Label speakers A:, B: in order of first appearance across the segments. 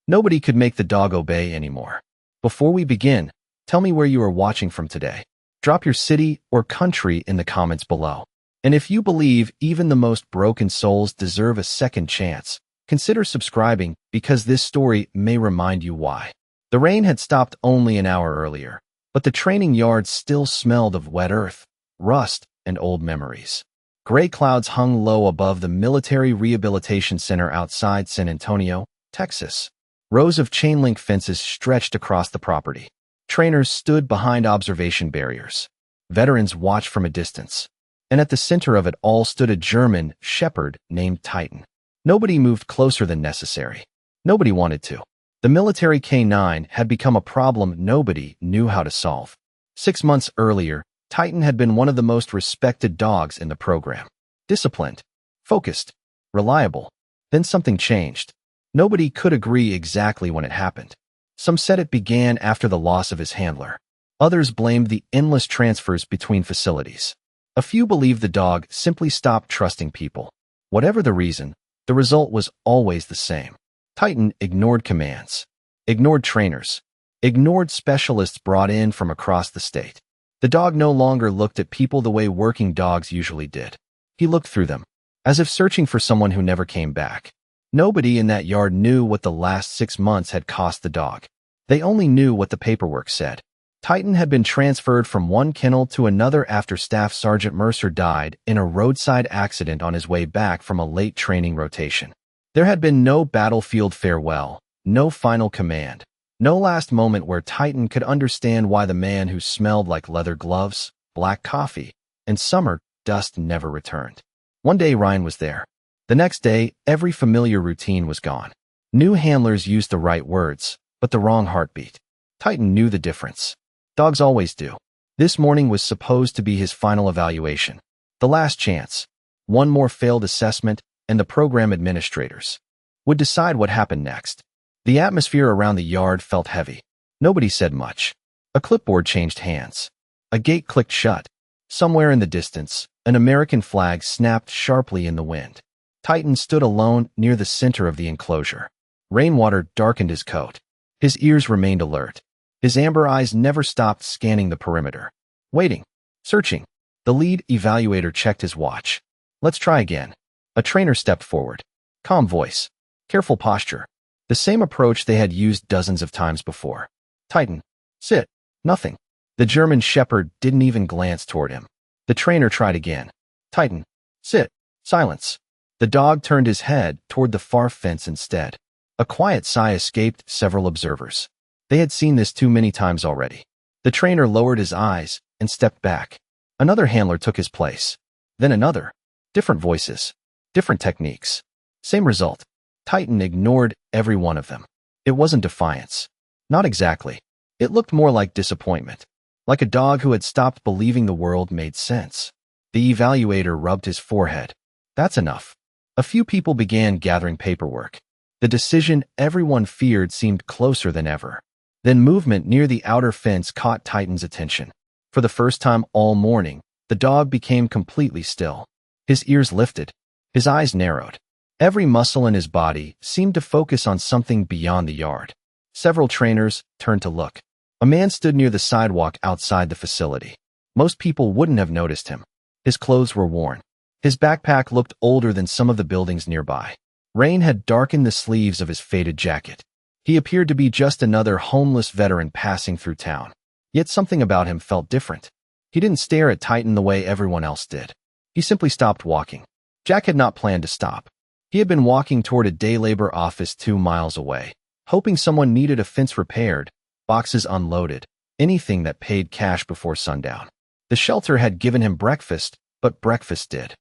A: Nobody could make the dog obey anymore. Before we begin, tell me where you are watching from today. Drop your city or country in the comments below. And if you believe even the most broken souls deserve a second chance, consider subscribing because this story may remind you why. The rain had stopped only an hour earlier, but the training yard still smelled of wet earth, rust, and old memories. Gray clouds hung low above the Military Rehabilitation Center outside San Antonio, Texas. Rows of chain-link fences stretched across the property. Trainers stood behind observation barriers. Veterans watched from a distance. And at the center of it all stood a German shepherd named Titan. Nobody moved closer than necessary. Nobody wanted to. The military K9 had become a problem nobody knew how to solve. 6 months earlier, Titan had been one of the most respected dogs in the program. Disciplined, focused, reliable. Then something changed. Nobody could agree exactly when it happened. Some said it began after the loss of his handler. Others blamed the endless transfers between facilities. A few believed the dog simply stopped trusting people. Whatever the reason, the result was always the same. Titan ignored commands, ignored trainers, ignored specialists brought in from across the state. The dog no longer looked at people the way working dogs usually did. He looked through them, as if searching for someone who never came back. Nobody in that yard knew what the last 6 months had cost the dog. They only knew what the paperwork said. Titan had been transferred from one kennel to another after Staff Sergeant Mercer died in a roadside accident on his way back from a late training rotation. There had been no battlefield farewell, no final command, no last moment where Titan could understand why the man who smelled like leather gloves, black coffee, and summer dust never returned. One day Ryan was there. The next day, every familiar routine was gone. New handlers used the right words, but the wrong heartbeat. Titan knew the difference. Dogs always do. This morning was supposed to be his final evaluation. The last chance. One more failed assessment, and the program administrators would decide what happened next. The atmosphere around the yard felt heavy. Nobody said much. A clipboard changed hands. A gate clicked shut. Somewhere in the distance, an American flag snapped sharply in the wind. Titan stood alone near the center of the enclosure. Rainwater darkened his coat. His ears remained alert. His amber eyes never stopped scanning the perimeter. Waiting. Searching. The lead evaluator checked his watch. Let's try again. A trainer stepped forward. Calm voice. Careful posture. The same approach they had used dozens of times before. Titan. Sit. Nothing. The German shepherd didn't even glance toward him. The trainer tried again. Titan. Sit. Silence. The dog turned his head toward the far fence instead. A quiet sigh escaped several observers. They had seen this too many times already. The trainer lowered his eyes and stepped back. Another handler took his place. Then another. Different voices. Different techniques. Same result. Titan ignored every one of them. It wasn't defiance. Not exactly. It looked more like disappointment. Like a dog who had stopped believing the world made sense. The evaluator rubbed his forehead. That's enough. A few people began gathering paperwork. The decision everyone feared seemed closer than ever. Then movement near the outer fence caught Titan's attention. For the first time all morning, the dog became completely still. His ears lifted. His eyes narrowed. Every muscle in his body seemed to focus on something beyond the yard. Several trainers turned to look. A man stood near the sidewalk outside the facility. Most people wouldn't have noticed him. His clothes were worn. His backpack looked older than some of the buildings nearby. Rain had darkened the sleeves of his faded jacket. He appeared to be just another homeless veteran passing through town. Yet something about him felt different. He didn't stare at Titan the way everyone else did. He simply stopped walking. Jack had not planned to stop. He had been walking toward a day labor office 2 miles away, hoping someone needed a fence repaired, boxes unloaded, anything that paid cash before sundown. The shelter had given him breakfast, but breakfast did.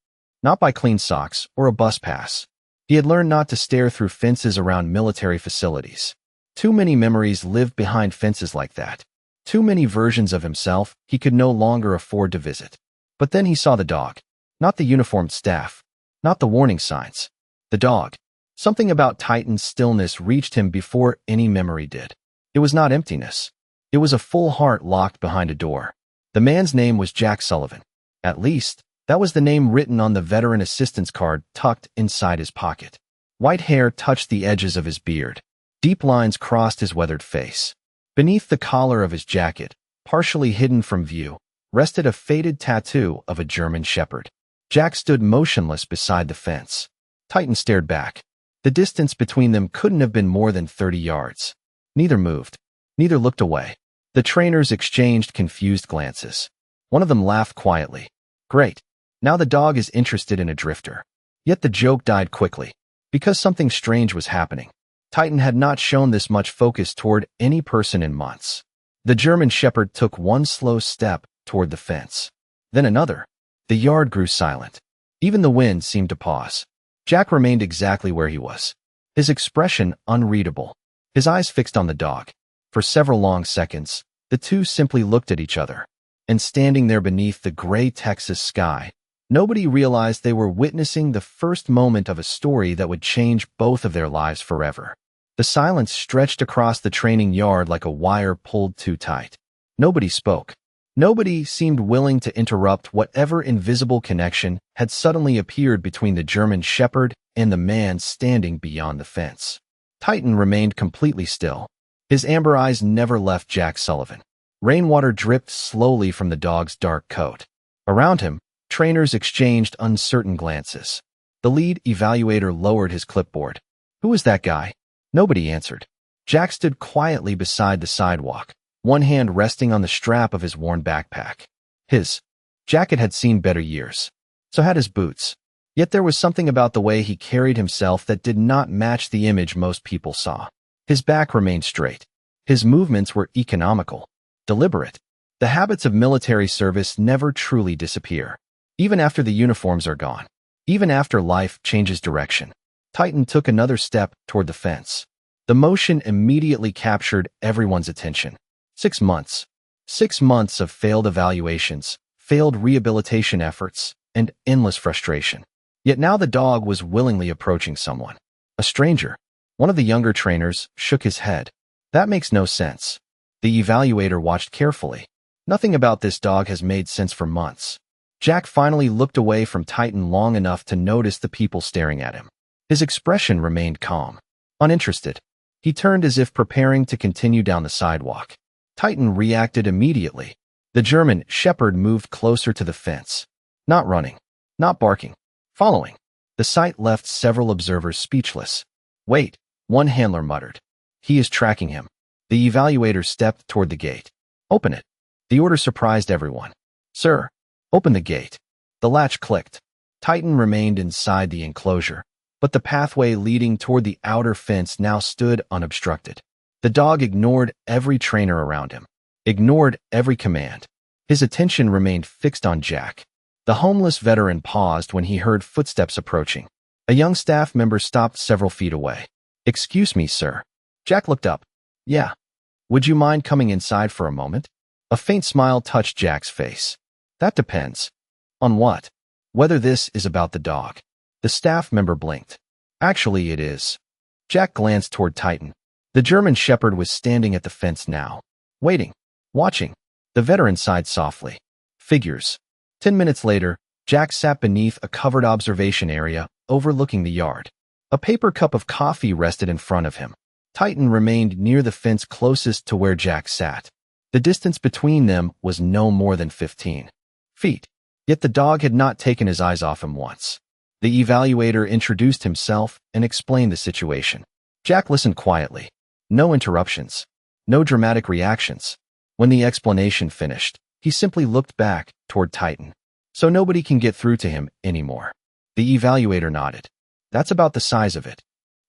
A: Not by clean socks or a bus pass. He had learned not to stare through fences around military facilities. Too many memories lived behind fences like that. Too many versions of himself he could no longer afford to visit. But then he saw the dog. Not the uniformed staff. Not the warning signs. The dog. Something about Titan's stillness reached him before any memory did. It was not emptiness. It was a full heart locked behind a door. The man's name was Jack Sullivan. At least, that was the name written on the veteran assistance card tucked inside his pocket. White hair touched the edges of his beard. Deep lines crossed his weathered face. Beneath the collar of his jacket, partially hidden from view, rested a faded tattoo of a German shepherd. Jack stood motionless beside the fence. Titan stared back. The distance between them couldn't have been more than 30 yards. Neither moved. Neither looked away. The trainers exchanged confused glances. One of them laughed quietly. Great. Now the dog is interested in a drifter. Yet the joke died quickly. Because something strange was happening. Titan had not shown this much focus toward any person in months. The German shepherd took one slow step toward the fence. Then another. The yard grew silent. Even the wind seemed to pause. Jack remained exactly where he was. His expression unreadable. His eyes fixed on the dog. For several long seconds, the two simply looked at each other. And standing there beneath the gray Texas sky, nobody realized they were witnessing the first moment of a story that would change both of their lives forever. The silence stretched across the training yard like a wire pulled too tight. Nobody spoke. Nobody seemed willing to interrupt whatever invisible connection had suddenly appeared between the German shepherd and the man standing beyond the fence. Titan remained completely still. His amber eyes never left Jack Sullivan. Rainwater dripped slowly from the dog's dark coat. Around him, trainers exchanged uncertain glances. The lead evaluator lowered his clipboard. Who was that guy? Nobody answered. Jack stood quietly beside the sidewalk, one hand resting on the strap of his worn backpack. His jacket had seen better years. So had his boots. Yet there was something about the way he carried himself that did not match the image most people saw. His back remained straight. His movements were economical, deliberate. The habits of military service never truly disappear. Even after the uniforms are gone. Even after life changes direction. Titan took another step toward the fence. The motion immediately captured everyone's attention. 6 months. 6 months of failed evaluations, failed rehabilitation efforts, and endless frustration. Yet now the dog was willingly approaching someone. A stranger. One of the younger trainers shook his head. That makes no sense. The evaluator watched carefully. Nothing about this dog has made sense for months. Jack finally looked away from Titan long enough to notice the people staring at him. His expression remained calm, uninterested. He turned as if preparing to continue down the sidewalk. Titan reacted immediately. The German shepherd moved closer to the fence. Not running, not barking, following. The sight left several observers speechless. Wait, one handler muttered. He is tracking him. The evaluator stepped toward the gate. Open it. The order surprised everyone. Sir, open the gate. The latch clicked. Titan remained inside the enclosure, but the pathway leading toward the outer fence now stood unobstructed. The dog ignored every trainer around him, ignored every command. His attention remained fixed on Jack. The homeless veteran paused when he heard footsteps approaching. A young staff member stopped several feet away. Excuse me, sir. Jack looked up. Yeah. Would you mind coming inside for a moment? A faint smile touched Jack's face. That depends. On what? Whether this is about the dog. The staff member blinked. Actually, it is. Jack glanced toward Titan. The German shepherd was standing at the fence now. Waiting. Watching. The veteran sighed softly. Figures. 10 minutes later, Jack sat beneath a covered observation area overlooking the yard. A paper cup of coffee rested in front of him. Titan remained near the fence closest to where Jack sat. The distance between them was no more than 15 feet. Yet the dog had not taken his eyes off him once. The evaluator introduced himself and explained the situation. Jack listened quietly. No interruptions. No dramatic reactions. When the explanation finished, he simply looked back toward Titan. So nobody can get through to him anymore. The evaluator nodded. That's about the size of it.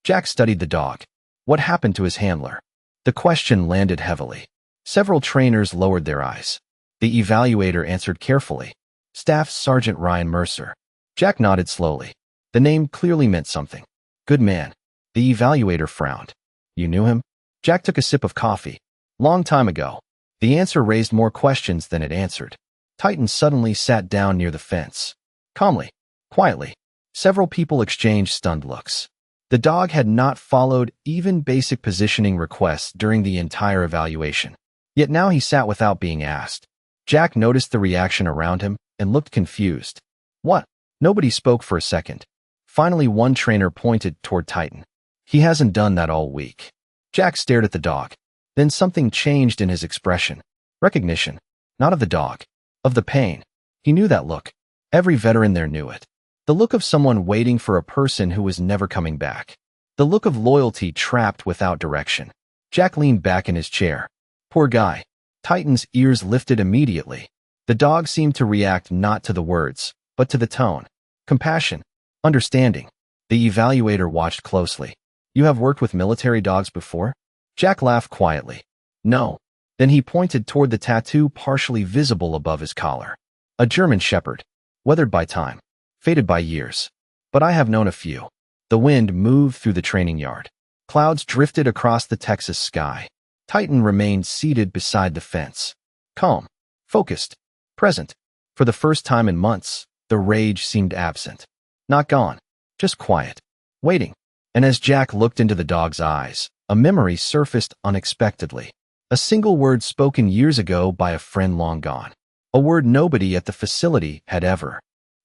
A: Jack studied the dog. What happened to his handler? The question landed heavily. Several trainers lowered their eyes. The evaluator answered carefully. Staff Sergeant Ryan Mercer. Jack nodded slowly. The name clearly meant something. Good man. The evaluator frowned. You knew him? Jack took a sip of coffee. Long time ago. The answer raised more questions than it answered. Titan suddenly sat down near the fence. Calmly. Quietly. Several people exchanged stunned looks. The dog had not followed even basic positioning requests during the entire evaluation. Yet now he sat without being asked. Jack noticed the reaction around him and looked confused. What? Nobody spoke for a second. Finally, one trainer pointed toward Titan. He hasn't done that all week. Jack stared at the dog. Then something changed in his expression. Recognition. Not of the dog. Of the pain. He knew that look. Every veteran there knew it. The look of someone waiting for a person who was never coming back. The look of loyalty trapped without direction. Jack leaned back in his chair. Poor guy. Titan's ears lifted immediately. The dog seemed to react not to the words, but to the tone. Compassion. Understanding. The evaluator watched closely. You have worked with military dogs before? Jack laughed quietly. No. Then he pointed toward the tattoo partially visible above his collar. A German Shepherd. Weathered by time. Faded by years. But I have known a few. The wind moved through the training yard. Clouds drifted across the Texas sky. Titan remained seated beside the fence. Calm. Focused. Present. For the first time in months, the rage seemed absent. Not gone. Just quiet. Waiting. And as Jack looked into the dog's eyes, a memory surfaced unexpectedly. A single word spoken years ago by a friend long gone. A word nobody at the facility had ever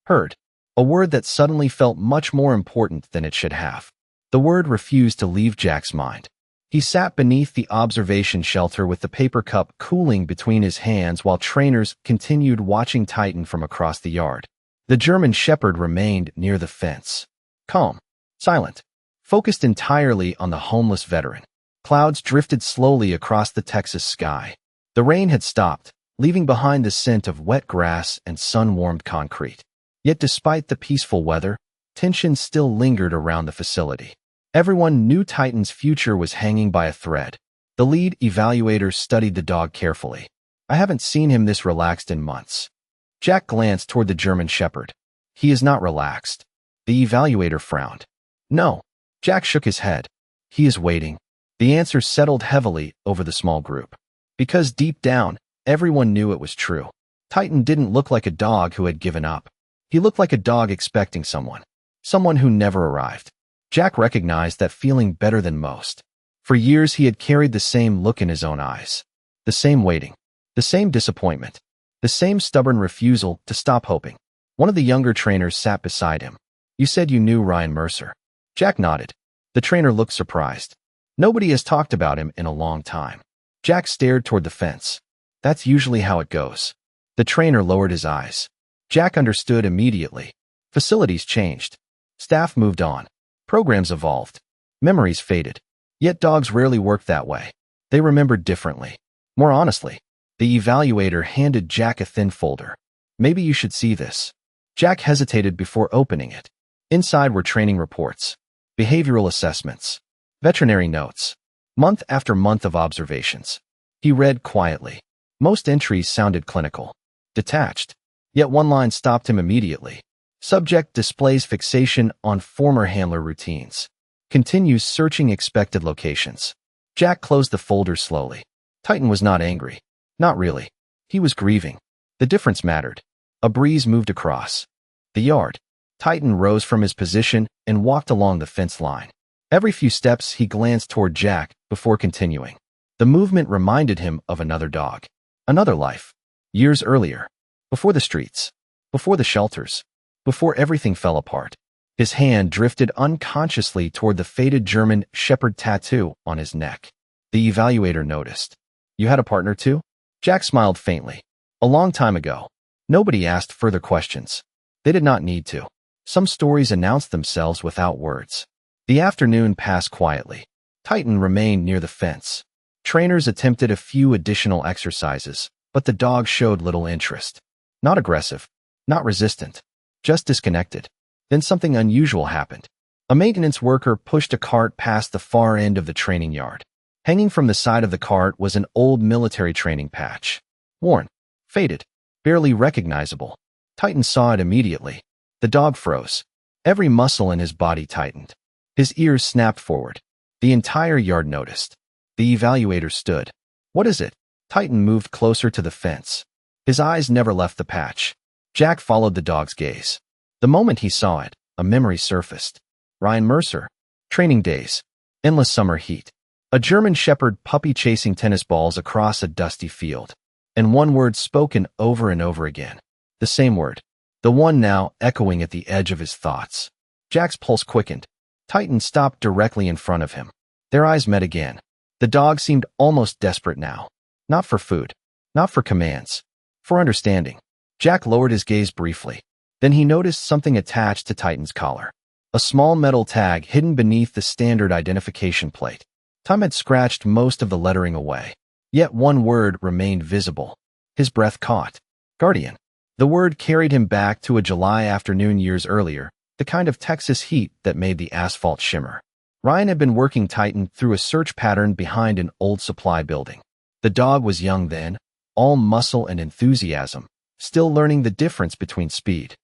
A: heard. A word that suddenly felt much more important than it should have. The word refused to leave Jack's mind. He sat beneath the observation shelter with the paper cup cooling between his hands while trainers continued watching Titan from across the yard. The German Shepherd remained near the fence. Calm. Silent. Focused entirely on the homeless veteran. Clouds drifted slowly across the Texas sky. The rain had stopped, leaving behind the scent of wet grass and sun-warmed concrete. Yet despite the peaceful weather, tension still lingered around the facility. Everyone knew Titan's future was hanging by a thread. The lead evaluator studied the dog carefully. I haven't seen him this relaxed in months. Jack glanced toward the German Shepherd. He is not relaxed. The evaluator frowned. No. Jack shook his head. He is waiting. The answer settled heavily over the small group. Because deep down, everyone knew it was true. Titan didn't look like a dog who had given up. He looked like a dog expecting someone. Someone who never arrived. Jack recognized that feeling better than most. For years he had carried the same look in his own eyes. The same waiting. The same disappointment. The same stubborn refusal to stop hoping. One of the younger trainers sat beside him. You said you knew Ryan Mercer. Jack nodded. The trainer looked surprised. Nobody has talked about him in a long time. Jack stared toward the fence. That's usually how it goes. The trainer lowered his eyes. Jack understood immediately. Facilities changed. Staff moved on. Programs evolved. Memories faded. Yet dogs rarely worked that way. They remembered differently. More honestly. The evaluator handed Jack a thin folder. Maybe you should see this. Jack hesitated before opening it. Inside were training reports. Behavioral assessments. Veterinary notes. Month after month of observations. He read quietly. Most entries sounded clinical. Detached. Yet one line stopped him immediately. Subject displays fixation on former handler routines. Continues searching expected locations. Jack closed the folder slowly. Titan was not angry. Not really. He was grieving. The difference mattered. A breeze moved across the yard. Titan rose from his position and walked along the fence line. Every few steps he glanced toward Jack before continuing. The movement reminded him of another dog. Another life. Years earlier. Before the streets. Before the shelters. Before everything fell apart. His hand drifted unconsciously toward the faded German Shepherd tattoo on his neck. The evaluator noticed. You had a partner too? Jack smiled faintly. A long time ago. Nobody asked further questions. They did not need to. Some stories announced themselves without words. The afternoon passed quietly. Titan remained near the fence. Trainers attempted a few additional exercises, but the dog showed little interest. Not aggressive. Not resistant. Just disconnected. Then something unusual happened. A maintenance worker pushed a cart past the far end of the training yard. Hanging from the side of the cart was an old military training patch. Worn. Faded. Barely recognizable. Titan saw it immediately. The dog froze. Every muscle in his body tightened. His ears snapped forward. The entire yard noticed. The evaluator stood. What is it? Titan moved closer to the fence. His eyes never left the patch. Jack followed the dog's gaze. The moment he saw it, a memory surfaced. Ryan Mercer. Training days. Endless summer heat. A German Shepherd puppy chasing tennis balls across a dusty field. And one word spoken over and over again. The same word. The one now echoing at the edge of his thoughts. Jack's pulse quickened. Titan stopped directly in front of him. Their eyes met again. The dog seemed almost desperate now. Not for food. Not for commands. For understanding. Jack lowered his gaze briefly. Then he noticed something attached to Titan's collar. A small metal tag hidden beneath the standard identification plate. Time had scratched most of the lettering away. Yet one word remained visible. His breath caught. Guardian. The word carried him back to a July afternoon years earlier, the kind of Texas heat that made the asphalt shimmer. Ryan had been working Titan through a search pattern behind an old supply building. The dog was young then, all muscle and enthusiasm, still learning the difference between speed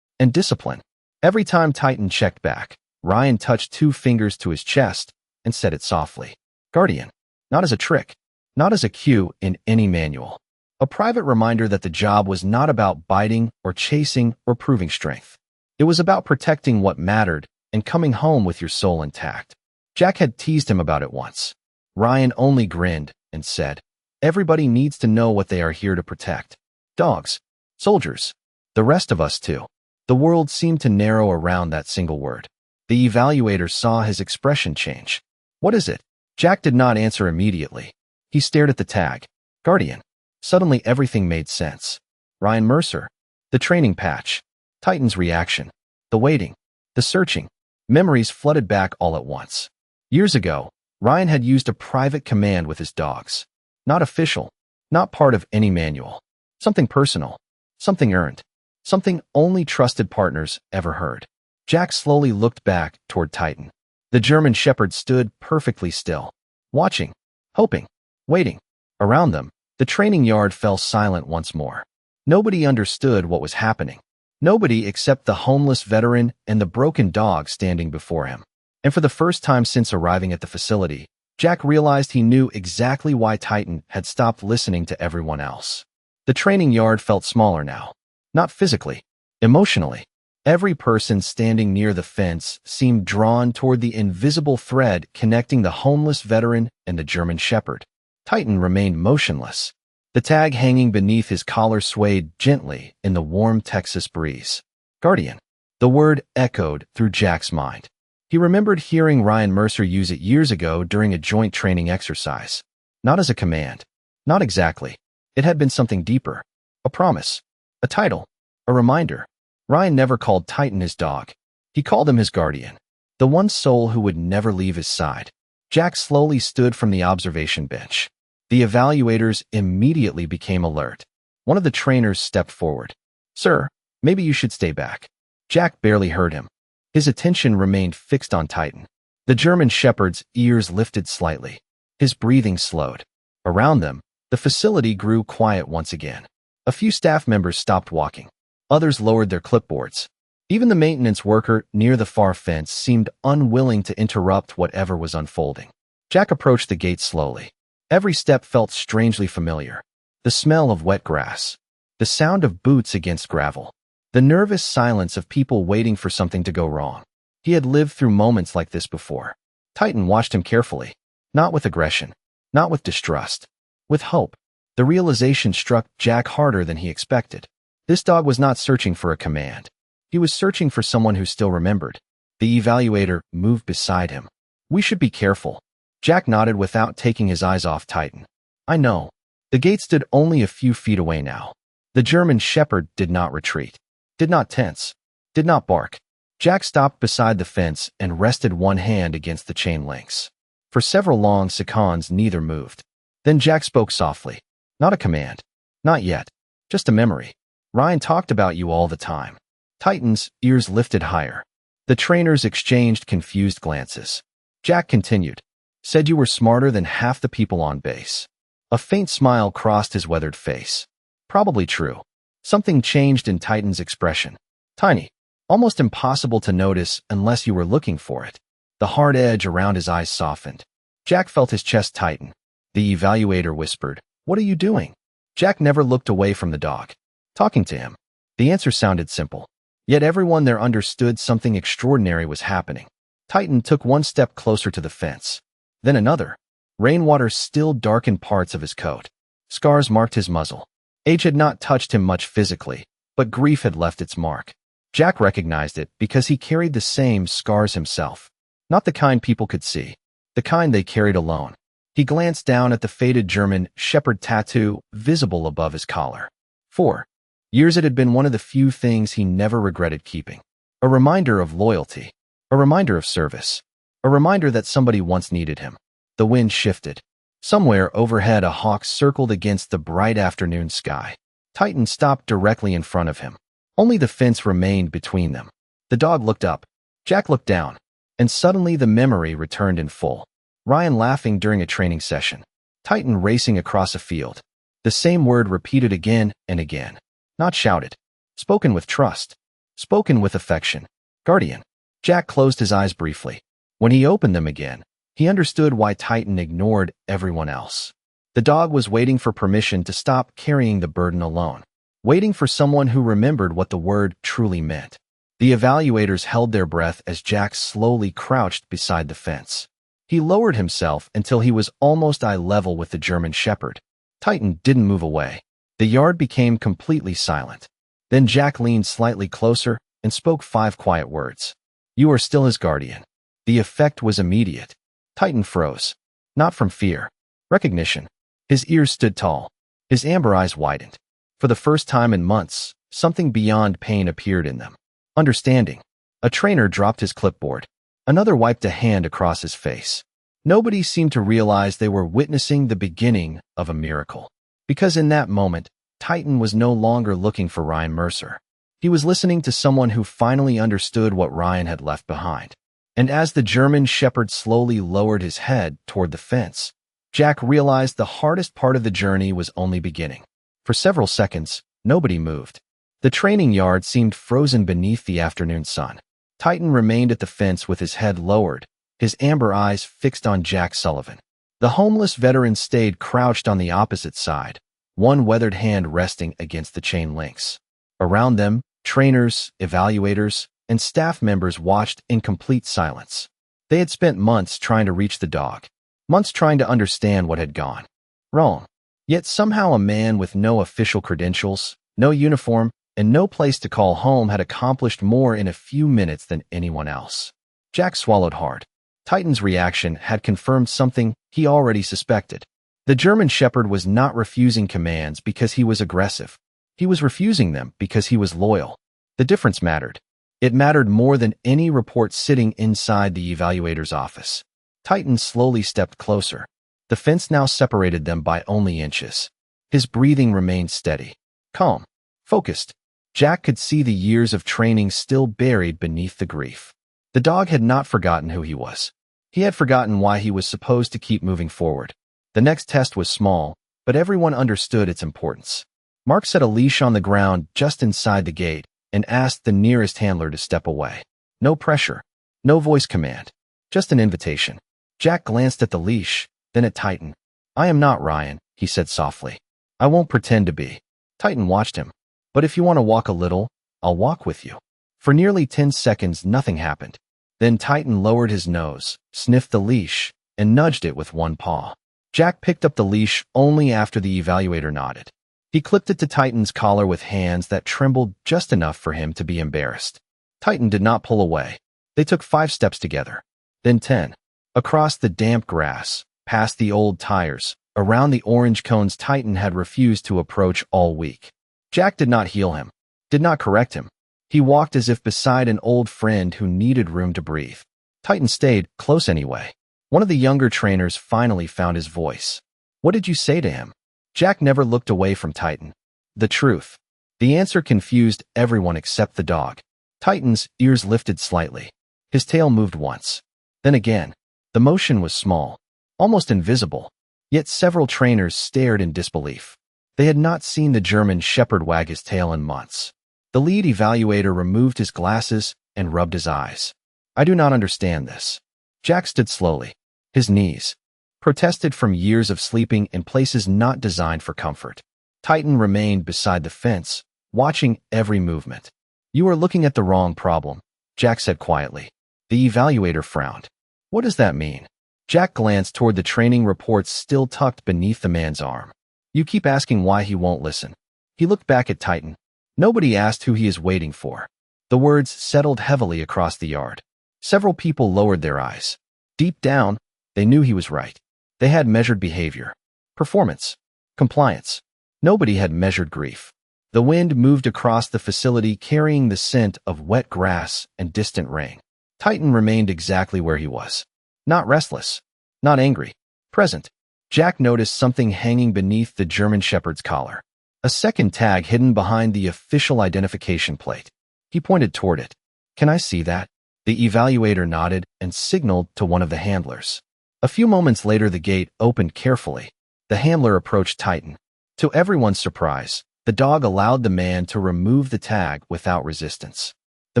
A: and discipline. Every time Titan checked back, Ryan touched 2 fingers to his chest and said it softly. Guardian. Not as a trick. Not as a cue in any manual. A private reminder that the job was not about biting or chasing or proving strength. It was about protecting what mattered and coming home with your soul intact. Jack had teased him about it once. Ryan only grinned and said, everybody needs to know what they are here to protect. Dogs. Soldiers. The rest of us too. The world seemed to narrow around that single word. The evaluator saw his expression change. What is it? Jack did not answer immediately. He stared at the tag. Guardian. Suddenly everything made sense. Ryan Mercer. The training patch. Titan's reaction. The waiting. The searching. Memories flooded back all at once. Years ago, Ryan had used a private command with his dogs. Not official. Not part of any manual. Something personal. Something earned. Something only trusted partners ever heard. Jack slowly looked back toward Titan. The German Shepherd stood perfectly still. Watching. Hoping. Waiting. Around them, the training yard fell silent once more. Nobody understood what was happening. Nobody except the homeless veteran and the broken dog standing before him. And for the first time since arriving at the facility, Jack realized he knew exactly why Titan had stopped listening to everyone else. The training yard felt smaller now. Not physically, emotionally. Every person standing near the fence seemed drawn toward the invisible thread connecting the homeless veteran and the German Shepherd. Titan remained motionless. The tag hanging beneath his collar swayed gently in the warm Texas breeze. Guardian. The word echoed through Jack's mind. He remembered hearing Ryan Mercer use it years ago during a joint training exercise. Not as a command. Not exactly. It had been something deeper. A promise. A title. A reminder. Ryan never called Titan his dog. He called him his guardian. The one soul who would never leave his side. Jack slowly stood from the observation bench. The evaluators immediately became alert. One of the trainers stepped forward. Sir, maybe you should stay back. Jack barely heard him. His attention remained fixed on Titan. The German Shepherd's ears lifted slightly. His breathing slowed. Around them, the facility grew quiet once again. A few staff members stopped walking. Others lowered their clipboards. Even the maintenance worker near the far fence seemed unwilling to interrupt whatever was unfolding. Jack approached the gate slowly. Every step felt strangely familiar. The smell of wet grass. The sound of boots against gravel. The nervous silence of people waiting for something to go wrong. He had lived through moments like this before. Titan watched him carefully. Not with aggression. Not with distrust. With hope. The realization struck Jack harder than he expected. This dog was not searching for a command. He was searching for someone who still remembered. The evaluator moved beside him. We should be careful. Jack nodded without taking his eyes off Titan. I know. The gate stood only a few feet away now. The German Shepherd did not retreat. Did not tense. Did not bark. Jack stopped beside the fence and rested one hand against the chain links. For several long seconds, neither moved. Then Jack spoke softly. Not a command. Not yet. Just a memory. Ryan talked about you all the time. Titan's ears lifted higher. The trainers exchanged confused glances. Jack continued. Said you were smarter than half the people on base. A faint smile crossed his weathered face. Probably true. Something changed in Titan's expression. Tiny. Almost impossible to notice unless you were looking for it. The hard edge around his eyes softened. Jack felt his chest tighten. The evaluator whispered, What are you doing? Jack never looked away from the dog. Talking to him. The answer sounded simple. Yet everyone there understood something extraordinary was happening. Titan took one step closer to the fence. Then another. Rainwater still darkened parts of his coat. Scars marked his muzzle. Age had not touched him much physically, but grief had left its mark. Jack recognized it because he carried the same scars himself. Not the kind people could see. The kind they carried alone. He glanced down at the faded German Shepherd tattoo visible above his collar. 4 years it had been one of the few things he never regretted keeping. A reminder of loyalty. A reminder of service. A reminder that somebody once needed him. The wind shifted. Somewhere overhead a hawk circled against the bright afternoon sky. Titan stopped directly in front of him. Only the fence remained between them. The dog looked up. Jack looked down. And suddenly the memory returned in full. Ryan laughing during a training session. Titan racing across a field. The same word repeated again and again. Not shouted. Spoken with trust. Spoken with affection. Guardian. Jack closed his eyes briefly. When he opened them again, he understood why Titan ignored everyone else. The dog was waiting for permission to stop carrying the burden alone. Waiting for someone who remembered what the word truly meant. The evaluators held their breath as Jack slowly crouched beside the fence. He lowered himself until he was almost eye level with the German Shepherd. Titan didn't move away. The yard became completely silent. Then Jack leaned slightly closer and spoke 5 quiet words. You are still his guardian. The effect was immediate. Titan froze. Not from fear. Recognition. His ears stood tall. His amber eyes widened. For the first time in months, something beyond pain appeared in them. Understanding. A trainer dropped his clipboard. Another wiped a hand across his face. Nobody seemed to realize they were witnessing the beginning of a miracle. Because in that moment, Titan was no longer looking for Ryan Mercer. He was listening to someone who finally understood what Ryan had left behind. And as the German Shepherd slowly lowered his head toward the fence, Jack realized the hardest part of the journey was only beginning. For several seconds, nobody moved. The training yard seemed frozen beneath the afternoon sun. Titan remained at the fence with his head lowered, his amber eyes fixed on Jack Sullivan. The homeless veteran stayed crouched on the opposite side, one weathered hand resting against the chain links. Around them, trainers, evaluators, and staff members watched in complete silence. They had spent months trying to reach the dog, months trying to understand what had gone wrong. Yet somehow a man with no official credentials, no uniform, and no place to call home had accomplished more in a few minutes than anyone else. Jack swallowed hard. Titan's reaction had confirmed something he already suspected. The German Shepherd was not refusing commands because he was aggressive. He was refusing them because he was loyal. The difference mattered. It mattered more than any report sitting inside the evaluator's office. Titan slowly stepped closer. The fence now separated them by only inches. His breathing remained steady, calm, focused. Jack could see the years of training still buried beneath the grief. The dog had not forgotten who he was. He had forgotten why he was supposed to keep moving forward. The next test was small, but everyone understood its importance. Mark set a leash on the ground just inside the gate and asked the nearest handler to step away. No pressure, no voice command, just an invitation. Jack glanced at the leash, then at Titan. I am not Ryan, he said softly. I won't pretend to be. Titan watched him. But if you want to walk a little, I'll walk with you. For nearly 10 seconds, nothing happened. Then Titan lowered his nose, sniffed the leash, and nudged it with one paw. Jack picked up the leash only after the evaluator nodded. He clipped it to Titan's collar with hands that trembled just enough for him to be embarrassed. Titan did not pull away. They took 5 steps together. Then 10. Across the damp grass, past the old tires, around the orange cones Titan had refused to approach all week. Jack did not heal him, did not correct him. He walked as if beside an old friend who needed room to breathe. Titan stayed close anyway. One of the younger trainers finally found his voice. What did you say to him? Jack never looked away from Titan. The truth. The answer confused everyone except the dog. Titan's ears lifted slightly. His tail moved once. Then again. The motion was small, almost invisible. Yet several trainers stared in disbelief. They had not seen the German Shepherd wag his tail in months. The lead evaluator removed his glasses and rubbed his eyes. I do not understand this. Jack stood slowly. His knees protested from years of sleeping in places not designed for comfort. Titan remained beside the fence, watching every movement. You are looking at the wrong problem, Jack said quietly. The evaluator frowned. What does that mean? Jack glanced toward the training reports still tucked beneath the man's arm. You keep asking why he won't listen. He looked back at Titan. Nobody asked who he is waiting for. The words settled heavily across the yard. Several people lowered their eyes. Deep down, they knew he was right. They had measured behavior, performance, compliance. Nobody had measured grief. The wind moved across the facility carrying the scent of wet grass and distant rain. Titan remained exactly where he was. Not restless, not angry, present. Jack noticed something hanging beneath the German Shepherd's collar. A second tag hidden behind the official identification plate. He pointed toward it. "Can I see that?" The evaluator nodded and signaled to one of the handlers. A few moments later, the gate opened carefully. The handler approached Titan. To everyone's surprise, the dog allowed the man to remove the tag without resistance. The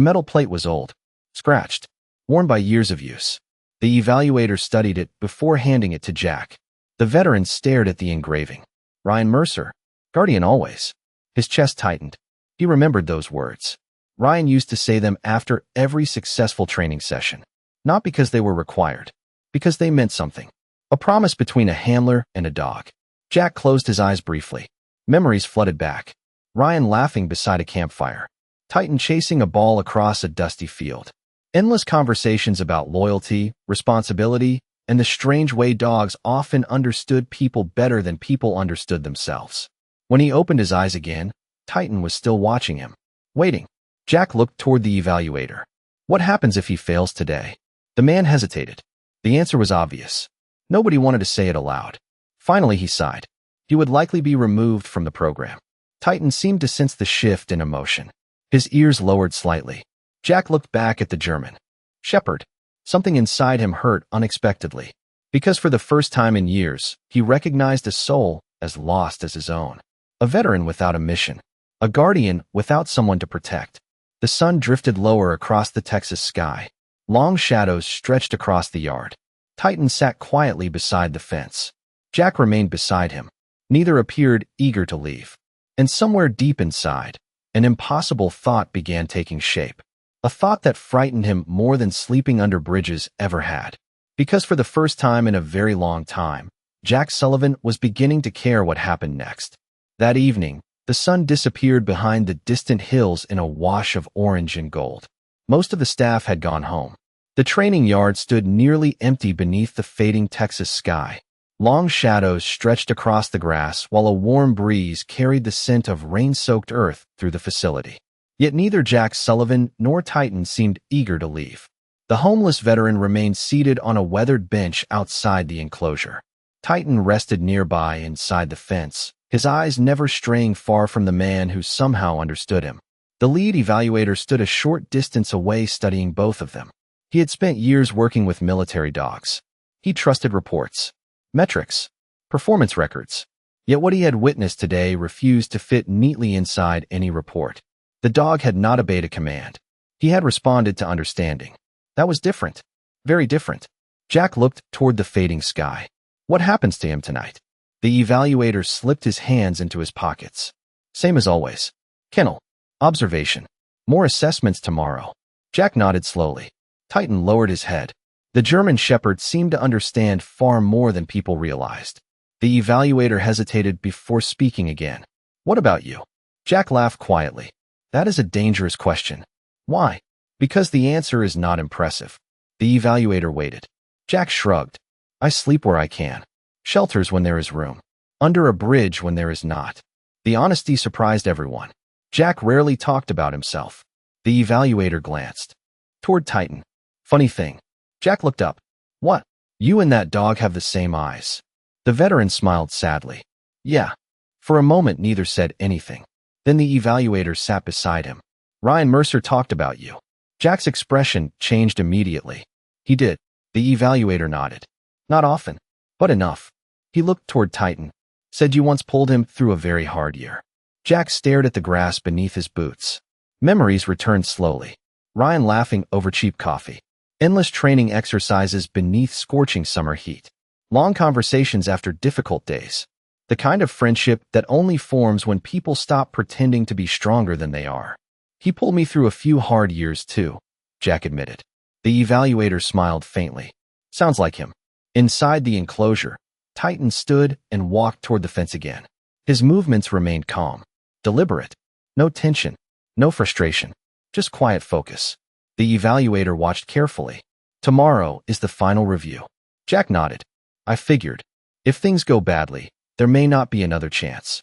A: metal plate was old, scratched, worn by years of use. The evaluator studied it before handing it to Jack. The veteran stared at the engraving. Ryan Mercer, guardian always. His chest tightened. He remembered those words. Ryan used to say them after every successful training session. Not because they were required, because they meant something. A promise between a handler and a dog. Jack closed his eyes briefly. Memories flooded back. Ryan laughing beside a campfire. Titan chasing a ball across a dusty field. Endless conversations about loyalty, responsibility, and the strange way dogs often understood people better than people understood themselves. When he opened his eyes again, Titan was still watching him, waiting. Jack looked toward the evaluator. What happens if he fails today? The man hesitated. The answer was obvious. Nobody wanted to say it aloud. Finally, he sighed. He would likely be removed from the program. Titan seemed to sense the shift in emotion. His ears lowered slightly. Jack looked back at the German Shepherd. Something inside him hurt unexpectedly, because for the first time in years, he recognized a soul as lost as his own. A veteran without a mission. A guardian without someone to protect. The sun drifted lower across the Texas sky. Long shadows stretched across the yard. Titan sat quietly beside the fence. Jack remained beside him. Neither appeared eager to leave. And somewhere deep inside, an impossible thought began taking shape. A thought that frightened him more than sleeping under bridges ever had. Because for the first time in a very long time, Jack Sullivan was beginning to care what happened next. That evening, the sun disappeared behind the distant hills in a wash of orange and gold. Most of the staff had gone home. The training yard stood nearly empty beneath the fading Texas sky. Long shadows stretched across the grass while a warm breeze carried the scent of rain-soaked earth through the facility. Yet neither Jack Sullivan nor Titan seemed eager to leave. The homeless veteran remained seated on a weathered bench outside the enclosure. Titan rested nearby inside the fence, his eyes never straying far from the man who somehow understood him. The lead evaluator stood a short distance away studying both of them. He had spent years working with military dogs. He trusted reports, metrics, performance records. Yet what he had witnessed today refused to fit neatly inside any report. The dog had not obeyed a command. He had responded to understanding. That was different. Very different. Jack looked toward the fading sky. What happens to him tonight? The evaluator slipped his hands into his pockets. Same as always. Kennel. Observation. More assessments tomorrow. Jack nodded slowly. Titan lowered his head. The German Shepherd seemed to understand far more than people realized. The evaluator hesitated before speaking again. What about you? Jack laughed quietly. That is a dangerous question. Why? Because the answer is not impressive. The evaluator waited. Jack shrugged. I sleep where I can. Shelters when there is room. Under a bridge when there is not. The honesty surprised everyone. Jack rarely talked about himself. The evaluator glanced toward Titan. Funny thing. Jack looked up. What? You and that dog have the same eyes. The veteran smiled sadly. Yeah. For a moment, neither said anything. Then the evaluator sat beside him. Ryan Mercer talked about you. Jack's expression changed immediately. He did. The evaluator nodded. Not often, but enough. He looked toward Titan. Said you once pulled him through a very hard year. Jack stared at the grass beneath his boots. Memories returned slowly. Ryan laughing over cheap coffee. Endless training exercises beneath scorching summer heat. Long conversations after difficult days. The kind of friendship that only forms when people stop pretending to be stronger than they are. He pulled me through a few hard years too, Jack admitted. The evaluator smiled faintly. Sounds like him. Inside the enclosure, Titan stood and walked toward the fence again. His movements remained calm, deliberate. No tension, no frustration, just quiet focus. The evaluator watched carefully. Tomorrow is the final review. Jack nodded. I figured, if things go badly, there may not be another chance.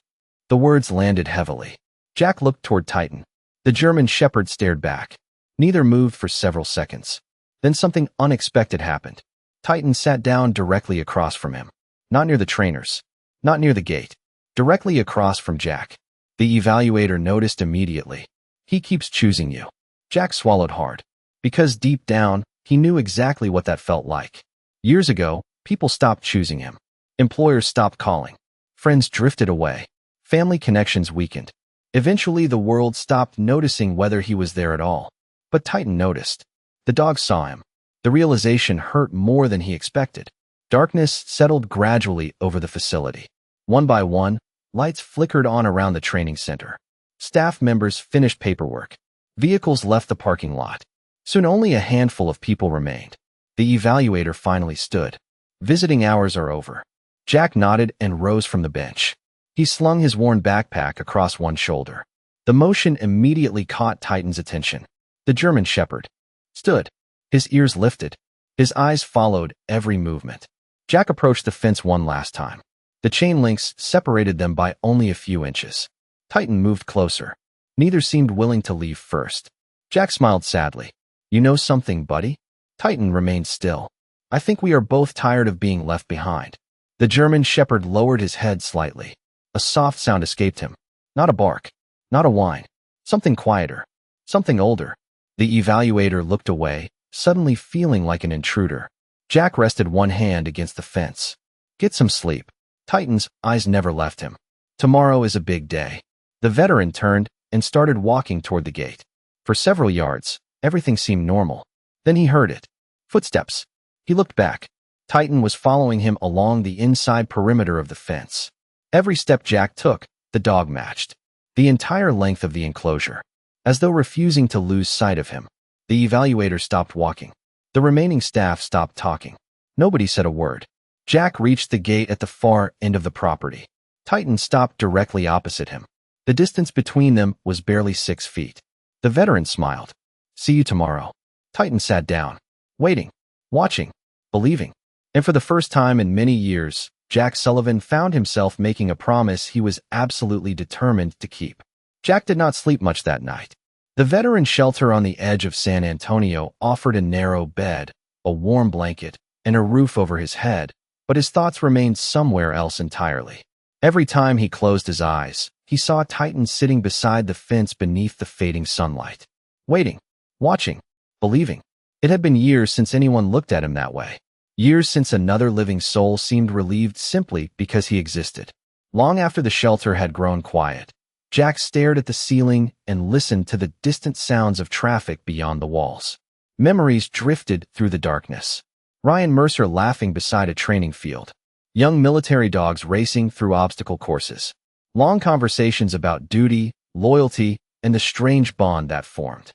A: The words landed heavily. Jack looked toward Titan. The German Shepherd stared back. Neither moved for several seconds. Then something unexpected happened. Titan sat down directly across from him. Not near the trainers. Not near the gate. Directly across from Jack. The evaluator noticed immediately. He keeps choosing you. Jack swallowed hard. Because deep down, he knew exactly what that felt like. Years ago, people stopped choosing him. Employers stopped calling. Friends drifted away. Family connections weakened. Eventually, the world stopped noticing whether he was there at all. But Titan noticed. The dog saw him. The realization hurt more than he expected. Darkness settled gradually over the facility. One by one, lights flickered on around the training center. Staff members finished paperwork. Vehicles left the parking lot. Soon only a handful of people remained. The evaluator finally stood. Visiting hours are over. Jack nodded and rose from the bench. He slung his worn backpack across one shoulder. The motion immediately caught Titan's attention. The German Shepherd stood. His ears lifted. His eyes followed every movement. Jack approached the fence one last time. The chain links separated them by only a few inches. Titan moved closer. Neither seemed willing to leave first. Jack smiled sadly. You know something, buddy? Titan remained still. I think we are both tired of being left behind. The German Shepherd lowered his head slightly. A soft sound escaped him. Not a bark. Not a whine. Something quieter. Something older. The evaluator looked away, suddenly feeling like an intruder. Jack rested one hand against the fence. Get some sleep. Titan's eyes never left him. Tomorrow is a big day. The veteran turned and started walking toward the gate. For several yards, everything seemed normal. Then he heard it. Footsteps. He looked back. Titan was following him along the inside perimeter of the fence. Every step Jack took, the dog matched. The entire length of the enclosure. As though refusing to lose sight of him, the evaluator stopped walking. The remaining staff stopped talking. Nobody said a word. Jack reached the gate at the far end of the property. Titan stopped directly opposite him. The distance between them was barely 6 feet. The veteran smiled. See you tomorrow. Titan sat down, waiting, watching, believing. And for the first time in many years, Jack Sullivan found himself making a promise he was absolutely determined to keep. Jack did not sleep much that night. The veteran shelter on the edge of San Antonio offered a narrow bed, a warm blanket, and a roof over his head, but his thoughts remained somewhere else entirely. Every time he closed his eyes, he saw Titan sitting beside the fence beneath the fading sunlight. Waiting, watching, believing. It had been years since anyone looked at him that way. Years since another living soul seemed relieved simply because he existed. Long after the shelter had grown quiet, Jack stared at the ceiling and listened to the distant sounds of traffic beyond the walls. Memories drifted through the darkness. Ryan Mercer laughing beside a training field. Young military dogs racing through obstacle courses. Long conversations about duty, loyalty, and the strange bond that formed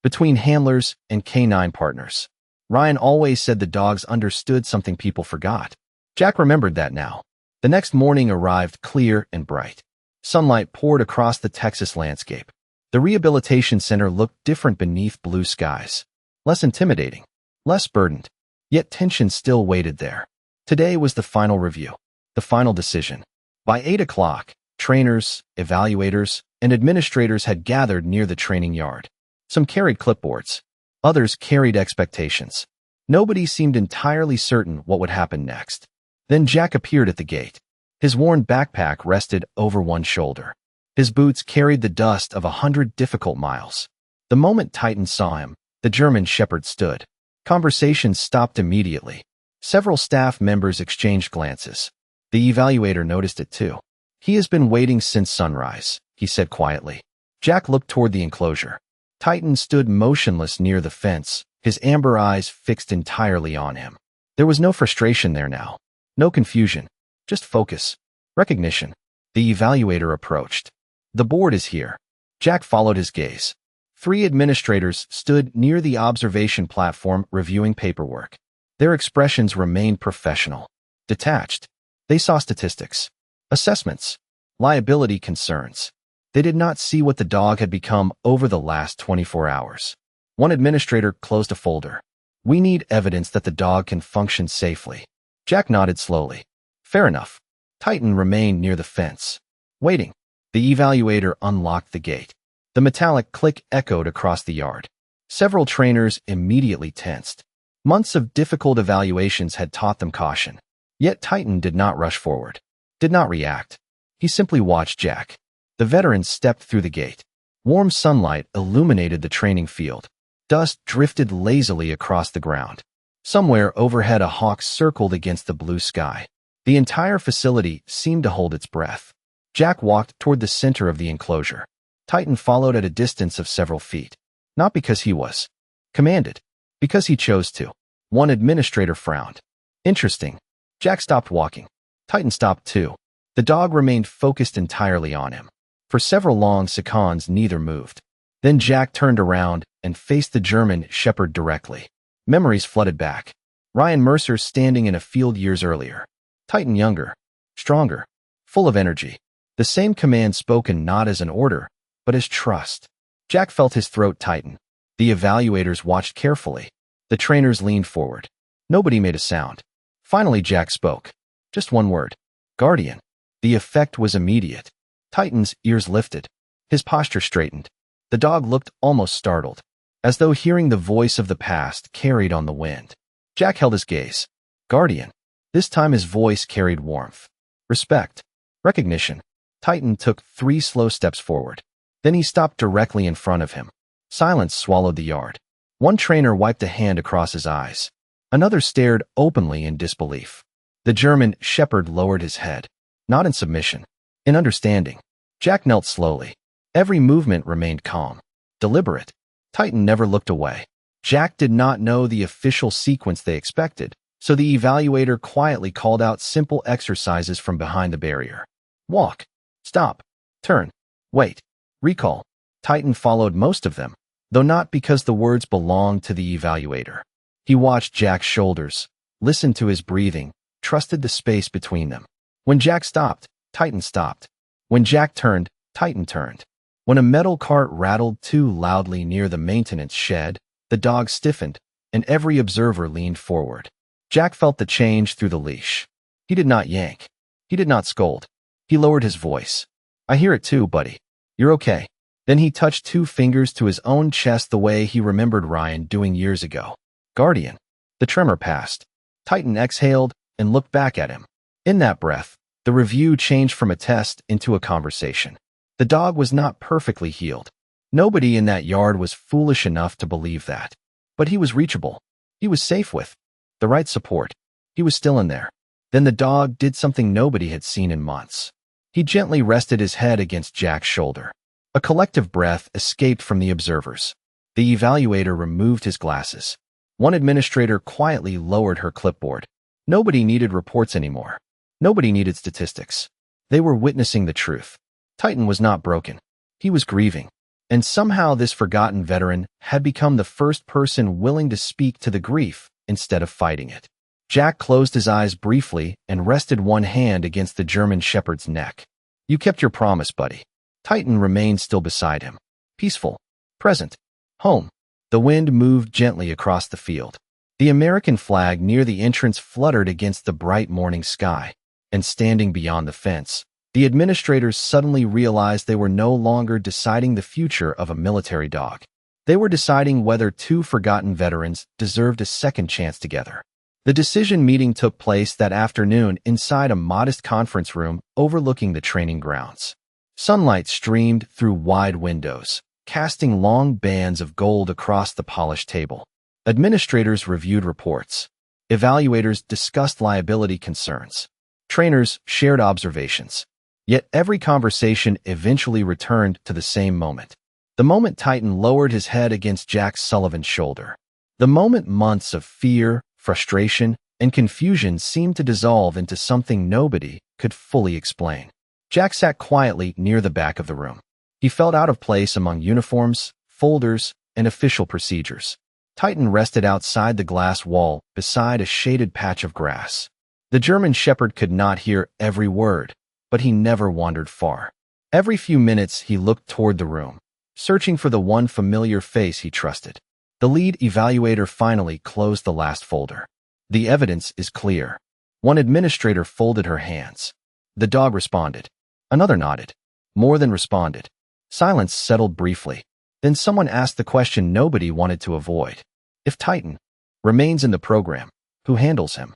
A: between handlers and canine partners. Ryan always said the dogs understood something people forgot. Jack remembered that now. The next morning arrived clear and bright. Sunlight poured across the Texas landscape. The rehabilitation center looked different beneath blue skies. Less intimidating, less burdened. Yet tension still waited there. Today was the final review, the final decision. By 8 o'clock, trainers, evaluators, and administrators had gathered near the training yard. Some carried clipboards. Others carried expectations. Nobody seemed entirely certain what would happen next. Then Jack appeared at the gate. His worn backpack rested over one shoulder. His boots carried the dust of 100 difficult miles. The moment Titan saw him, the German Shepherd stood. Conversations stopped immediately. Several staff members exchanged glances. The evaluator noticed it too. He has been waiting since sunrise, he said quietly. Jack looked toward the enclosure. Titan stood motionless near the fence, his amber eyes fixed entirely on him. There was no frustration there now. No confusion. Just focus. Recognition. The evaluator approached. The board is here. Jack followed his gaze. 3 administrators stood near the observation platform reviewing paperwork. Their expressions remained professional, detached. They saw statistics, assessments, liability concerns. They did not see what the dog had become over the last 24 hours. One administrator closed a folder. We need evidence that the dog can function safely. Jack nodded slowly. Fair enough. Titan remained near the fence, waiting. The evaluator unlocked the gate. The metallic click echoed across the yard. Several trainers immediately tensed. Months of difficult evaluations had taught them caution. Yet Titan did not rush forward, did not react. He simply watched Jack. The veteran stepped through the gate. Warm sunlight illuminated the training field. Dust drifted lazily across the ground. Somewhere overhead a hawk circled against the blue sky. The entire facility seemed to hold its breath. Jack walked toward the center of the enclosure. Titan followed at a distance of several feet. Not because he was commanded, because he chose to. One administrator frowned. Interesting. Jack stopped walking. Titan stopped too. The dog remained focused entirely on him. For several long seconds neither moved. Then Jack turned around and faced the German shepherd directly. Memories flooded back. Ryan Mercer standing in a field years earlier. Titan younger, stronger, full of energy. The same command spoken not as an order, but as trust. Jack felt his throat tighten. The evaluators watched carefully. The trainers leaned forward. Nobody made a sound. Finally Jack spoke. Just one word. Guardian. The effect was immediate. Titan's ears lifted. His posture straightened. The dog looked almost startled, as though hearing the voice of the past carried on the wind. Jack held his gaze. Guardian. This time his voice carried warmth. Respect. Recognition. Titan took 3 slow steps forward. Then he stopped directly in front of him. Silence swallowed the yard. One trainer wiped a hand across his eyes. Another stared openly in disbelief. The German shepherd lowered his head. Not in submission. In understanding. Jack knelt slowly. Every movement remained calm. Deliberate. Titan never looked away. Jack did not know the official sequence they expected, so the evaluator quietly called out simple exercises from behind the barrier. Walk. Stop. Turn. Wait. Recall. Titan followed most of them, though not because the words belonged to the evaluator. He watched Jack's shoulders, listened to his breathing, trusted the space between them. When Jack stopped, Titan stopped. When Jack turned, Titan turned. When a metal cart rattled too loudly near the maintenance shed, the dog stiffened, and every observer leaned forward. Jack felt the change through the leash. He did not yank. He did not scold. He lowered his voice. I hear it too, buddy. You're okay. Then he touched 2 fingers to his own chest the way he remembered Ryan doing years ago. Guardian. The tremor passed. Titan exhaled and looked back at him. In that breath, the review changed from a test into a conversation. The dog was not perfectly healed. Nobody in that yard was foolish enough to believe that. But he was reachable. He was safe with the right support. He was still in there. Then the dog did something nobody had seen in months. He gently rested his head against Jack's shoulder. A collective breath escaped from the observers. The evaluator removed his glasses. One administrator quietly lowered her clipboard. Nobody needed reports anymore. Nobody needed statistics. They were witnessing the truth. Titan was not broken. He was grieving. And somehow this forgotten veteran had become the first person willing to speak to the grief instead of fighting it. Jack closed his eyes briefly and rested one hand against the German shepherd's neck. You kept your promise, buddy. Titan remained still beside him. Peaceful. Present. Home. The wind moved gently across the field. The American flag near the entrance fluttered against the bright morning sky. And standing beyond the fence, the administrators suddenly realized they were no longer deciding the future of a military dog. They were deciding whether 2 forgotten veterans deserved a second chance together. The decision meeting took place that afternoon inside a modest conference room overlooking the training grounds. Sunlight streamed through wide windows, casting long bands of gold across the polished table. Administrators reviewed reports. Evaluators discussed liability concerns. Trainers shared observations. Yet every conversation eventually returned to the same moment. The moment Titan lowered his head against Jack Sullivan's shoulder. The moment months of fear, frustration, and confusion seemed to dissolve into something nobody could fully explain. Jack sat quietly near the back of the room. He felt out of place among uniforms, folders, and official procedures. Titan rested outside the glass wall beside a shaded patch of grass. The German shepherd could not hear every word, but he never wandered far. Every few minutes he looked toward the room, searching for the one familiar face he trusted. The lead evaluator finally closed the last folder. The evidence is clear. One administrator folded her hands. The dog responded. Another nodded. More than responded. Silence settled briefly. Then someone asked the question nobody wanted to avoid. If Titan remains in the program, who handles him?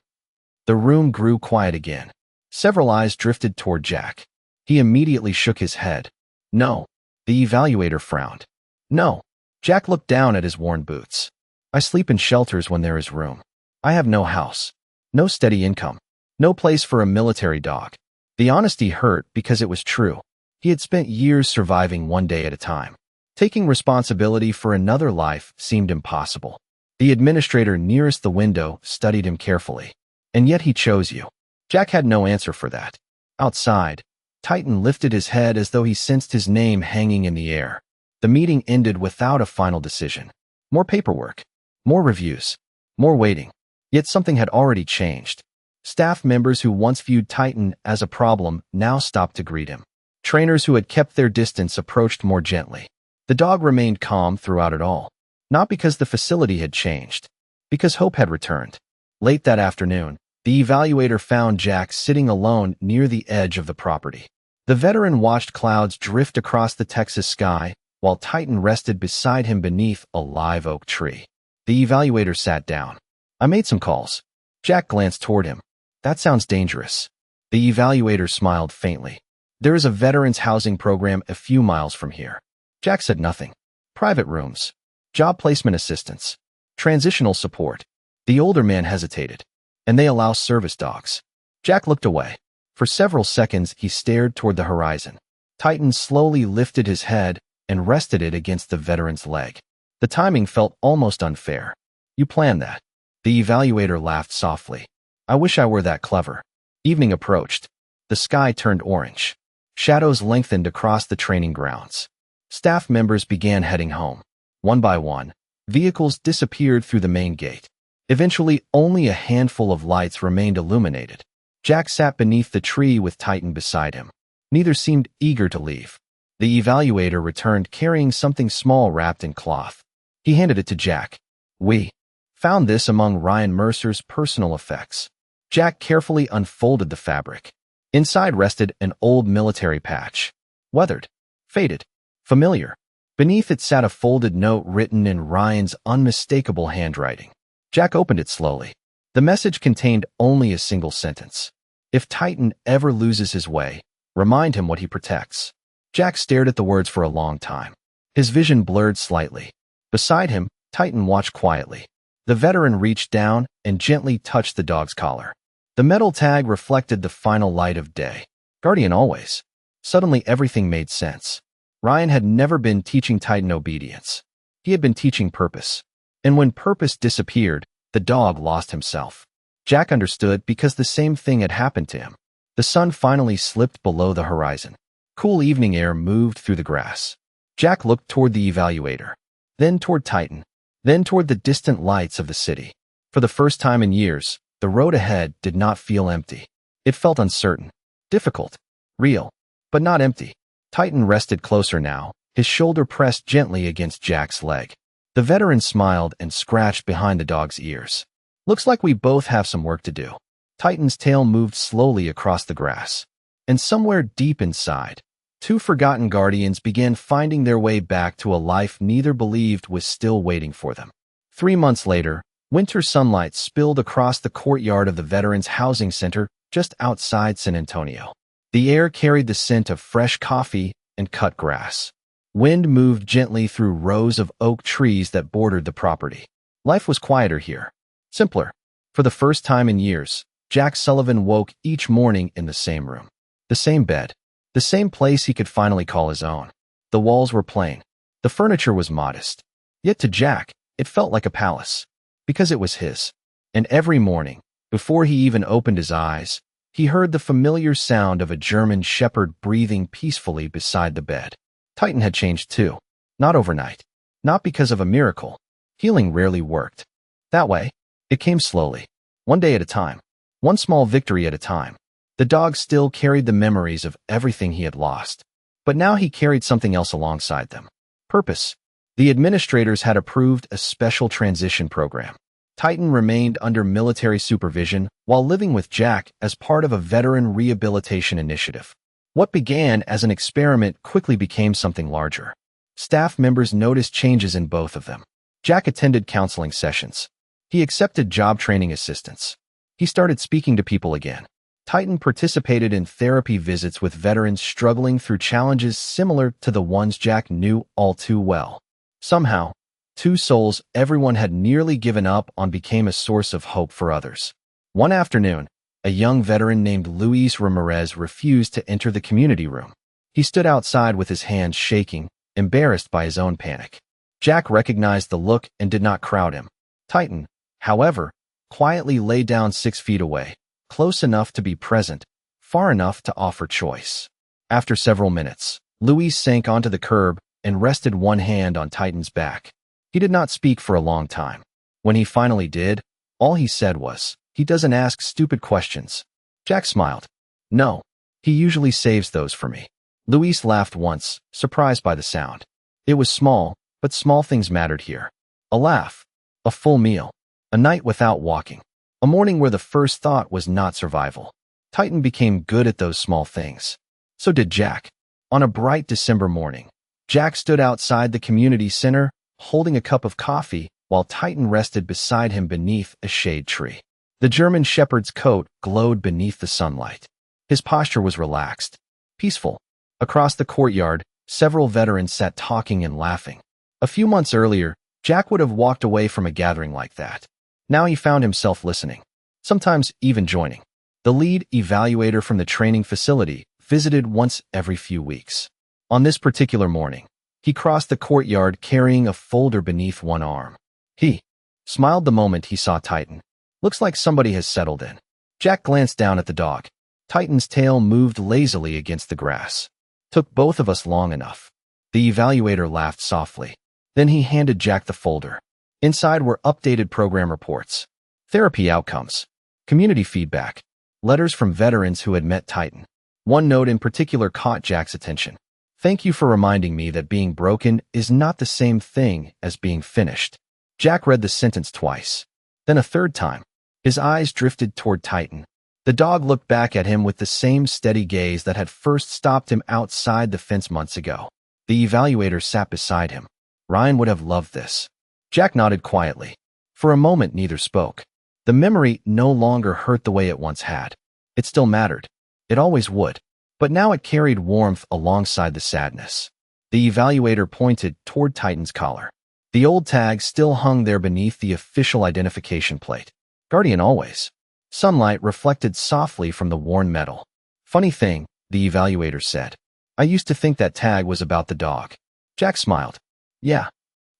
A: The room grew quiet again. Several eyes drifted toward Jack. He immediately shook his head. No. The evaluator frowned. No. Jack looked down at his worn boots. I sleep in shelters when there is room. I have no house. No steady income. No place for a military dog. The honesty hurt because it was true. He had spent years surviving one day at a time. Taking responsibility for another life seemed impossible. The administrator nearest the window studied him carefully. And yet he chose you. Jack had no answer for that. Outside, Titan lifted his head as though he sensed his name hanging in the air. The meeting ended without a final decision. More paperwork. More reviews. More waiting. Yet something had already changed. Staff members who once viewed Titan as a problem now stopped to greet him. Trainers who had kept their distance approached more gently. The dog remained calm throughout it all. Not because the facility had changed. Because hope had returned. Late that afternoon, the evaluator found Jack sitting alone near the edge of the property. The veteran watched clouds drift across the Texas sky, while Titan rested beside him beneath a live oak tree. The evaluator sat down. I made some calls. Jack glanced toward him. That sounds dangerous. The evaluator smiled faintly. There is a veterans housing program a few miles from here. Jack said nothing. Private rooms. Job placement assistance. Transitional support. The older man hesitated. And they allow service dogs. Jack looked away. For several seconds, he stared toward the horizon. Titan slowly lifted his head and rested it against the veteran's leg. The timing felt almost unfair. You planned that. The evaluator laughed softly. I wish I were that clever. Evening approached. The sky turned orange. Shadows lengthened across the training grounds. Staff members began heading home. One by one, vehicles disappeared through the main gate. Eventually, only a handful of lights remained illuminated. Jack sat beneath the tree with Titan beside him. Neither seemed eager to leave. The evaluator returned carrying something small wrapped in cloth. He handed it to Jack. We found this among Ryan Mercer's personal effects. Jack carefully unfolded the fabric. Inside rested an old military patch. Weathered. Faded. Familiar. Beneath it sat a folded note written in Ryan's unmistakable handwriting. Jack opened it slowly. The message contained only a single sentence. If Titan ever loses his way, remind him what he protects. Jack stared at the words for a long time. His vision blurred slightly. Beside him, Titan watched quietly. The veteran reached down and gently touched the dog's collar. The metal tag reflected the final light of day. Guardian always. Suddenly everything made sense. Ryan had never been teaching Titan obedience. He had been teaching purpose. And when purpose disappeared, the dog lost himself. Jack understood because the same thing had happened to him. The sun finally slipped below the horizon. Cool evening air moved through the grass. Jack looked toward the evaluator, then toward Titan, then toward the distant lights of the city. For the first time in years, the road ahead did not feel empty. It felt uncertain, difficult, real, but not empty. Titan rested closer now, his shoulder pressed gently against Jack's leg. The veteran smiled and scratched behind the dog's ears. Looks like we both have some work to do. Titan's tail moved slowly across the grass. And somewhere deep inside, two forgotten guardians began finding their way back to a life neither believed was still waiting for them. 3 months later, winter sunlight spilled across the courtyard of the Veterans Housing Center just outside San Antonio. The air carried the scent of fresh coffee and cut grass. Wind moved gently through rows of oak trees that bordered the property. Life was quieter here. Simpler. For the first time in years, Jack Sullivan woke each morning in the same room. The same bed. The same place he could finally call his own. The walls were plain. The furniture was modest. Yet to Jack, it felt like a palace. Because it was his. And every morning, before he even opened his eyes, he heard the familiar sound of a German shepherd breathing peacefully beside the bed. Titan had changed too. Not overnight. Not because of a miracle. Healing rarely worked. That way, it came slowly. One day at a time. One small victory at a time. The dog still carried the memories of everything he had lost. But now he carried something else alongside them. Purpose. The administrators had approved a special transition program. Titan remained under military supervision while living with Jack as part of a veteran rehabilitation initiative. What began as an experiment quickly became something larger. Staff members noticed changes in both of them. Jack attended counseling sessions. He accepted job training assistance. He started speaking to people again. Titan participated in therapy visits with veterans struggling through challenges similar to the ones Jack knew all too well. Somehow, two souls everyone had nearly given up on became a source of hope for others. One afternoon, a young veteran named Luis Ramirez refused to enter the community room. He stood outside with his hands shaking, embarrassed by his own panic. Jack recognized the look and did not crowd him. Titan, however, quietly lay down 6 feet away, close enough to be present, far enough to offer choice. After several minutes, Luis sank onto the curb and rested one hand on Titan's back. He did not speak for a long time. When he finally did, all he said was, "He doesn't ask stupid questions." Jack smiled. "No, he usually saves those for me." Luis laughed once, surprised by the sound. It was small, but small things mattered here. A laugh, a full meal, a night without walking, a morning where the first thought was not survival. Titan became good at those small things. So did Jack. On a bright December morning, Jack stood outside the community center, holding a cup of coffee, while Titan rested beside him beneath a shade tree. The German shepherd's coat glowed beneath the sunlight. His posture was relaxed, peaceful. Across the courtyard, several veterans sat talking and laughing. A few months earlier, Jack would have walked away from a gathering like that. Now he found himself listening, sometimes even joining. The lead evaluator from the training facility visited once every few weeks. On this particular morning, he crossed the courtyard carrying a folder beneath one arm. He smiled the moment he saw Titan. "Looks like somebody has settled in." Jack glanced down at the dog. Titan's tail moved lazily against the grass. "Took both of us long enough." The evaluator laughed softly. Then he handed Jack the folder. Inside were updated program reports, therapy outcomes, community feedback, letters from veterans who had met Titan. One note in particular caught Jack's attention. "Thank you for reminding me that being broken is not the same thing as being finished." Jack read the sentence twice, then a third time. His eyes drifted toward Titan. The dog looked back at him with the same steady gaze that had first stopped him outside the fence months ago. The evaluator sat beside him. Ryan would have loved this. Jack nodded quietly. For a moment, neither spoke. The memory no longer hurt the way it once had. It still mattered. It always would. But now it carried warmth alongside the sadness. The evaluator pointed toward Titan's collar. The old tag still hung there beneath the official identification plate. Guardian always. Sunlight reflected softly from the worn metal. "Funny thing," the evaluator said. "I used to think that tag was about the dog." Jack smiled. "Yeah.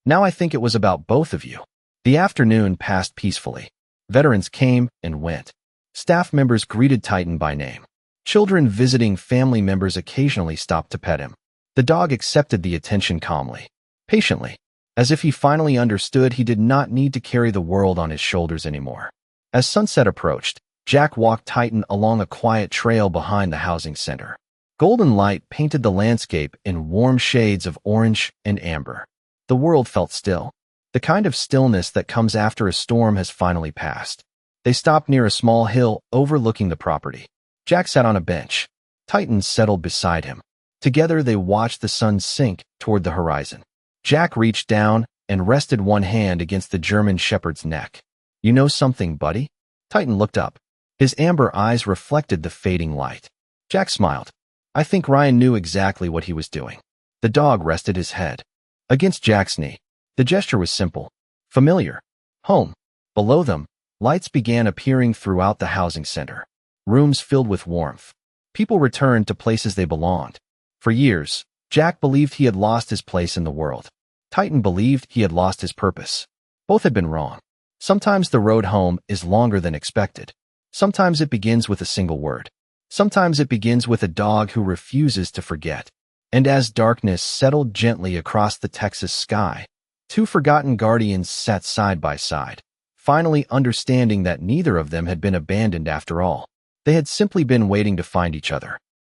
A: Now I think it was about both of you." The afternoon passed peacefully. Veterans came and went. Staff members greeted Titan by name. Children visiting family members occasionally stopped to pet him. The dog accepted the attention calmly, patiently, as if he finally understood he did not need to carry the world on his shoulders anymore. As sunset approached, Jack walked Titan along a quiet trail behind the housing center. Golden light painted the landscape in warm shades of orange and amber. The world felt still. The kind of stillness that comes after a storm has finally passed. They stopped near a small hill overlooking the property. Jack sat on a bench. Titan settled beside him. Together they watched the sun sink toward the horizon. Jack reached down and rested one hand against the German shepherd's neck. "You know something, buddy?" Titan looked up. His amber eyes reflected the fading light. Jack smiled. I think Ryan knew exactly what he was doing. The dog rested his head against Jack's knee. The gesture was simple, familiar. Home. Below them, lights began appearing throughout the housing center. Rooms filled with warmth. People returned to places they belonged. For years, Jack believed he had lost his place in the world. Titan believed he had lost his purpose. Both had been wrong. Sometimes the road home is longer than expected. Sometimes it begins with a single word. Sometimes it begins with a dog who refuses to forget. And as darkness settled gently across the Texas sky, two forgotten guardians sat side by side, finally understanding that neither of them had been abandoned after all. They had simply been waiting to find each other.